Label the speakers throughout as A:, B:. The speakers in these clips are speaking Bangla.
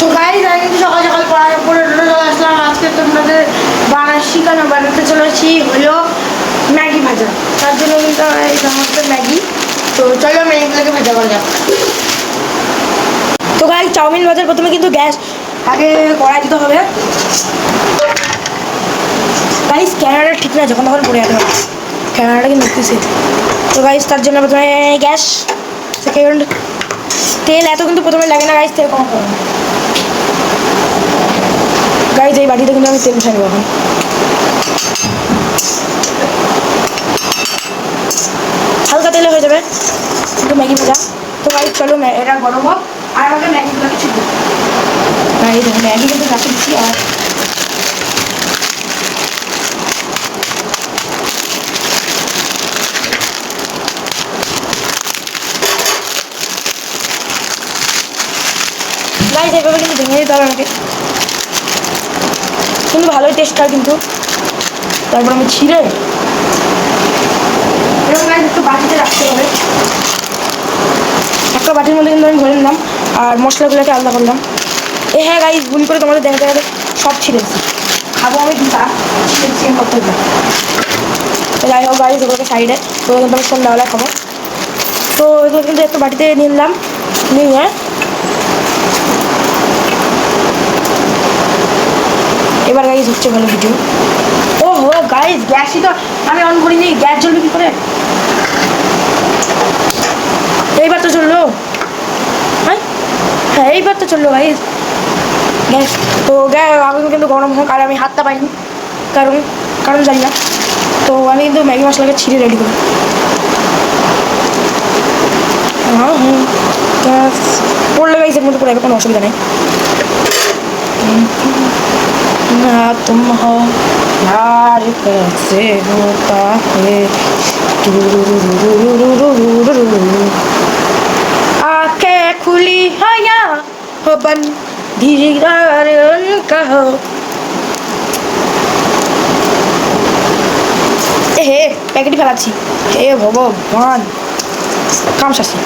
A: তো গাইস আমি কিন্তু সকাল সকাল পড়ার পরে চলে আসলাম। আজকে তোমাদের বানাতে চলেছি হলো ম্যাগি ভাজা। তার জন্য কিন্তু এই সমস্ত ম্যাগি। তো চলো ম্যাগিগুলোকে ভাজা করা যাক। তো গাইস চাউমিন ভাজার প্রথমে কিন্তু গ্যাস আগে কড়াই দিতে হবে। গাইস ক্যামেরাটা ঠিক না, যখন তখন পড়ে যেতে হবে, ক্যামেরাটা কিন্তু নড়তেছে। তো গাইস তার জন্য প্রথমে গ্যাস, সেকেন্ড তেল এত কিন্তু প্রথমে লাগে না গাইস, তেল কম করুন গাইস। এই বাটিতে কিন্তু আমি তেল মিশাই নেবো এখন। হালকা তেলে হয়ে যাবে কিন্তু ম্যাগি ভাজা। তো গাইস চলো এটা গরম হোক আর আমাকে ম্যাগিগুলোকে ছিটবো। গাইস ম্যাগি কিন্তু কাছে দিচ্ছি। আর গাইস এইভাবে কিন্তু ভেঙে দিতে হবে আমাকে, কিন্তু ভালোই টেস্ট হয় কিন্তু। তারপর আমি ছিঁড়ে এরকম গাইস একটু বাটিতে রাখতে হবে। একটা বাটির মধ্যে কিন্তু আমি ভরে নিলাম আর মশলাগুলোকে আলাদা করলাম। হ্যাঁ গাইস ভুল করে তোমাদের দেখাতে গেলে সব ছিঁড়েছি, খাবো আমি দুটা ছিঁড়েছি করতে হবে। তো যাই হোক গাইস ওগুলোকে সাইডে, ওগুলো কিন্তু আমি সন্ধ্যাবেলায় খাবো। তো এগুলো কিন্তু একটু বাটিতে নিয়ে নিলাম, নিয়ে এবার গাইস হচ্ছে ভালো ভিডিও। ও হো গাইস গ্যাসই তো আমি অন করিনি, গ্যাস জ্বলবে কি করে? এইবার তো চললো, হ্যাঁ এইবার তো চললো গাইস গ্যাস। তো আগুন কিন্তু গরম হোক, আর আমি হাতটা পাইনি কারণ জানি না। তো আমি কিন্তু ম্যাগি মশলাকে ছিঁড়ে রেডি করি। গ্যাস পড়লে গাইস এর মধ্যে পড়ে কোনো অসুবিধা নেই। ना तुम हो यार कैसे होता है, आंखें खुली है या हो बन दीदार उनका हो। হে প্যাকেটই ফেলাচ্ছি, হে ভগবান কাম শাসি।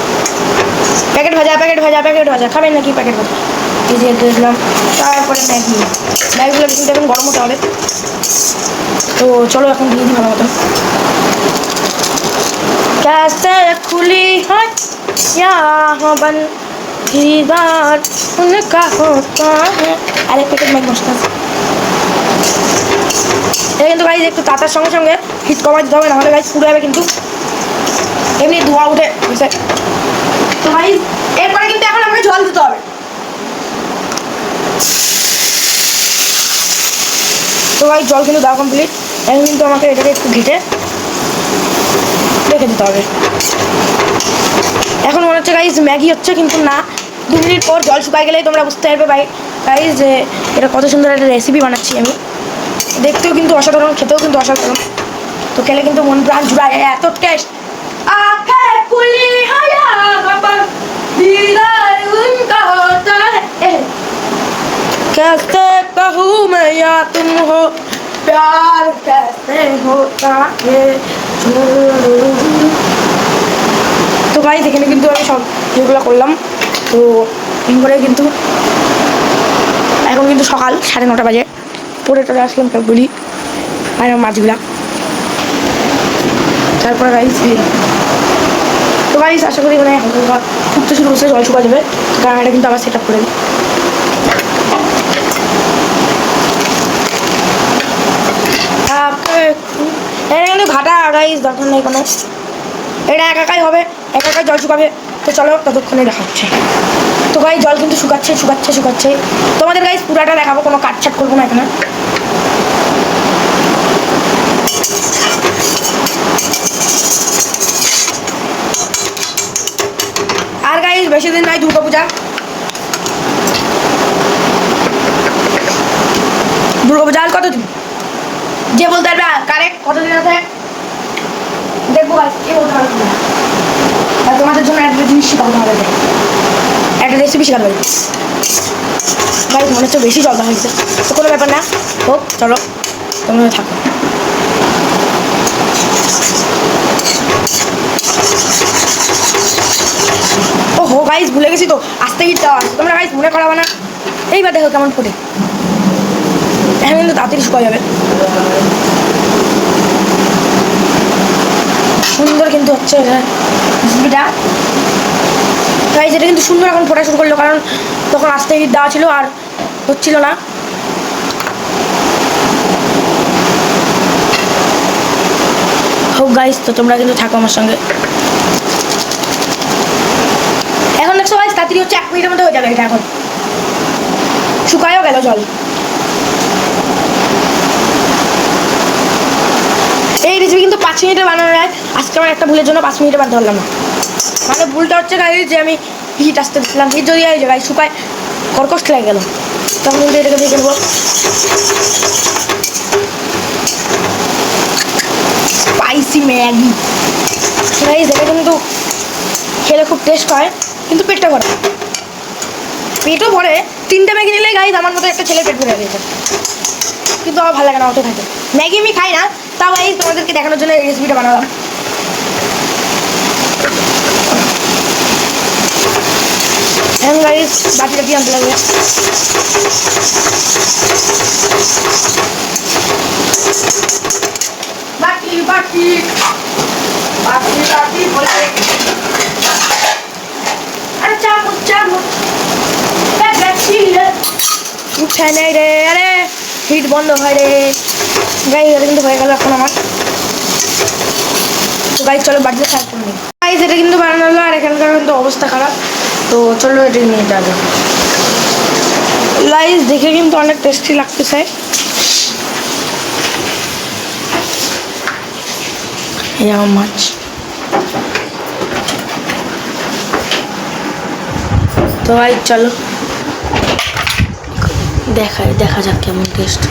A: প্যাকেট ভাজা খাবেন নাকি প্যাকেট ভাজা? এই যে দেখলাম। তারপরে ম্যাগিগুলো কিন্তু এখন গরম হতে হবে। তো চলো এখন দিয়ে দিই ভালো মতো। कैसे खुली है या बन दीदार उनका होता है। আরে প্যাকেট ম্যাগি মশলা এটা কিন্তু গাইজ একটু তাতার সঙ্গে সঙ্গে হিট কমাই দিতে হবে, নাহলে গাইজ পুড়ে যাবে কিন্তু, এমনি ধোঁয়া উঠে বুঝছে। তো গাইজ এরপরে কিন্তু এখন আমাকে জল দিতে হবে। তো গাইজ জল কিন্তু দেওয়া কমপ্লিট। এখন কিন্তু আমাকে এটাকে একটু ঘেটে রেখে দিতে হবে। এখন মনে হচ্ছে গাইজ ম্যাগি হচ্ছে, কিন্তু না, 2 মিনিট পর জল শুকাই গেলেই তোমরা বুঝতে পারবে গাইজ যে এটা কত সুন্দর একটা রেসিপি বানাচ্ছি আমি। দেখতেও কিন্তু অসাধারণ, খেতেও কিন্তু অসাধারণ। তো খেলে কিন্তু মন প্রাণ জুড়ায়, এত টেস্ট। कैसे कहूँ मैं या तुम हो प्यार कैसे होता है। তো গাইস এখানে কিন্তু আমি সব যেগুলো করলাম। তো এরপরে কিন্তু এখন কিন্তু সকাল 9:30 বাজে, পরে টরে আসলাম সবগুলি আর মাছগুলা। তারপরে গাইস তো গাইস আশা করি মানে ফুটতে শুরু করছে, জল শুকা যাবে, কারণ এটা কিন্তু আবার সেট আপ করে দিই। এটা কিন্তু ঘাটা গাইস দরকার নেই কোনো, এটা একাই হবে, একাই জল শুকাবে। তো চলো ততক্ষণে দেখা হচ্ছে। তো গাইস জল কিন্তু শুকাচ্ছে। তোমাদের গাইস পুরাটা দেখাবো, কোনো কাটছাট করবো না এখানে। আর গাইস বেশি দিন নাই দুর্গাপূজা। আর কতদিন যে বলতে পারবে কারেক্ট কতদিন আছে দেখবো গাইস, কে বলতে পারবে না। আর তোমাদের জন্য একটা জিনিস শেখাবো, তোমাদের একটা রেসিপি শেখাবো গাইস। মনে হচ্ছে বেশি জল হয়ে গেছে, তো কোনো ব্যাপার না, হোক চলো তোমরা থাকো। ওহো গাইস ভুলে গেছি তো আস্তে হিট দেওয়া আছে, তোমরা গাইস মনে করাবো না। এইবার দেখো কেমন ফোটে, এখন কিন্তু তাড়াতাড়ি শুকা যাবে। সুন্দর কিন্তু হচ্ছে রেসিপিটা গাইস, এটা কিন্তু সুন্দর এখন ফোটা শুরু করলো, কারণ তখন আস্তে হিট দেওয়া ছিল আর হচ্ছিল না। হোক গাইস, তো তোমরা কিন্তু থাকো আমার সঙ্গে। এখন দেখছো গাইস তাড়াতাড়ি হচ্ছে 1 মিনিটের মধ্যে হয়ে যাবে এটা। এখন শুকায়ও গেল জল। এই রেসিপি কিন্তু 5 মিনিটে বানানো যায়। আজকে আমার একটা ভুলের জন্য 5 মিনিটে বানাতে পারলাম না। মানে ভুলটা হচ্ছে গাইস যে আমি হিট আসতে দিচ্ছিলাম, হিট যদি এই জায়গায় শুকায় কর্কশ লেগে গেল, তখন কিন্তু এটাকে দিয়ে ফেলবো। স্পাইসি ম্যাগি গাইস, এটা কিন্তু খেলে খুব টেস্ট হয়, কিন্তু পেটটা ভরে, পেটও ভরে। 3টে ম্যাগি নিলে গাইস আমার মতো একটা ছেলে পেট ভরে গেছে, কিন্তু আমার ভালো লাগে না অত থাকে। ম্যাগি আমি খাই না, তাও গাইস তোমাদেরকে দেখানোর জন্য এই রেসিপিটা বানালাম। এখন গাইস বাটিটা দিয়ে আনতে লাগবে। বাটি বাটি বাটি বাটি বলে, আরে চামচ চামচ উঠে নেই রে, আরে হিট বন্ধ হয় রে গাইস। এটা কিন্তু হয়ে গেল এখন আমার। তো গাইস চলো বাটিতে সার্ভ করে নিই। গাইস এটা কিন্তু বানানো হলো, আর এখানকার কিন্তু অবস্থা খারাপ, তো চলো এটা নিয়ে যাবে। গাইস দেখে কিন্তু অনেক টেস্টি লাগতেছে। এই আমার মাছ, তো গাইস চলো দেখা যাক কেমন টেস্ট,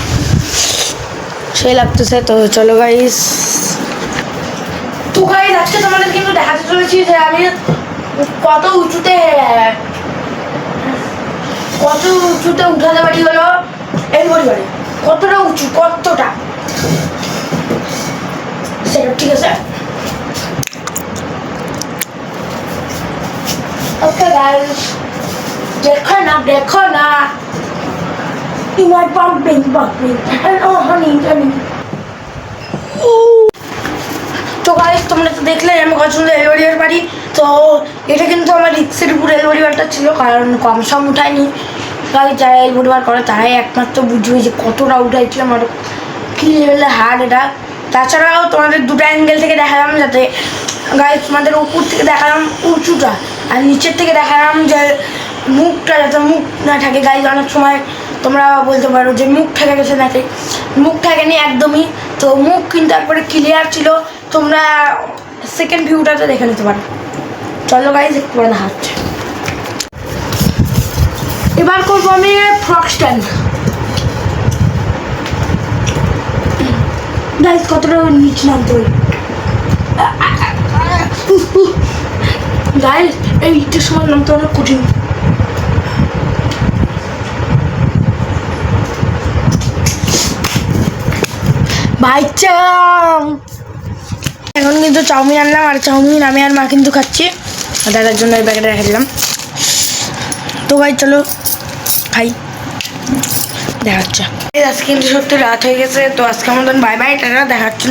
A: সেই লাগতেছে। তো চলো গাইস, তো গাইস আজকে তোমাদের কিন্তু দেখাতে চলেছি যে আমি কত উঁচুতে উঠাতে পারি হলো এই পরিবারে, কতটা উঁচু, কতটা সেটা ঠিক আছে। ওকে গাইস দেখো না you are bumping and oh honey তো গাইস তোমরা তো দেখলে আমি কত সুন্দর এলওরিয়ার পারি। তো এটা কিন্তু আমার রিক্সের উপর এলওরিয়ারটা ছিল, কারণ কম সম উঠায়নি। গাইস যারা এলওরিয়ার করে তারাই একমাত্র বুঝবে যে কতটা উঠাইছিল, আমার কী লেভেলের হার্ড এটা। তাছাড়াও তোমাদের দুটো অ্যাঙ্গেল থেকে দেখালাম, যাতে গাইস তোমাদের উপর থেকে দেখালাম উঁচুটা, আর নিচের থেকে দেখালাম যে মুখটা, যাতে মুখ না থাকে। গাইস অনেক সময় তোমরা বলতে পারো যে মুখ ঠেকে গেছে, নাকি মুখ ঠেকেনি একদমই। তো মুখ কিন্তু একবারে ক্লিয়ার ছিল, তোমরা সেকেন্ড ভিউটাতে দেখে নিতে পারো। চলো গাইস একটু পরে দেখা হচ্ছে। এবার করবো আমি ফ্রক স্ট্যান্ড। গাইস কতটা নিচে নামতে হবে গাইস, এইটার সময় নামতে অনেক কঠিন। এখন কিন্তু চাউমিন আনলাম, আর চাউমিন আমি আর মা কিন্তু খাচ্ছি, দাদার জন্য এই প্যাকেটে রেখে দিলাম। তো ভাই চলো খাই, দেখা হচ্ছে। আজকে কিন্তু সত্যি রাত হয়ে গেছে, তো আজকে আমাদের বাই বাই, টাটা, দেখা হচ্ছে।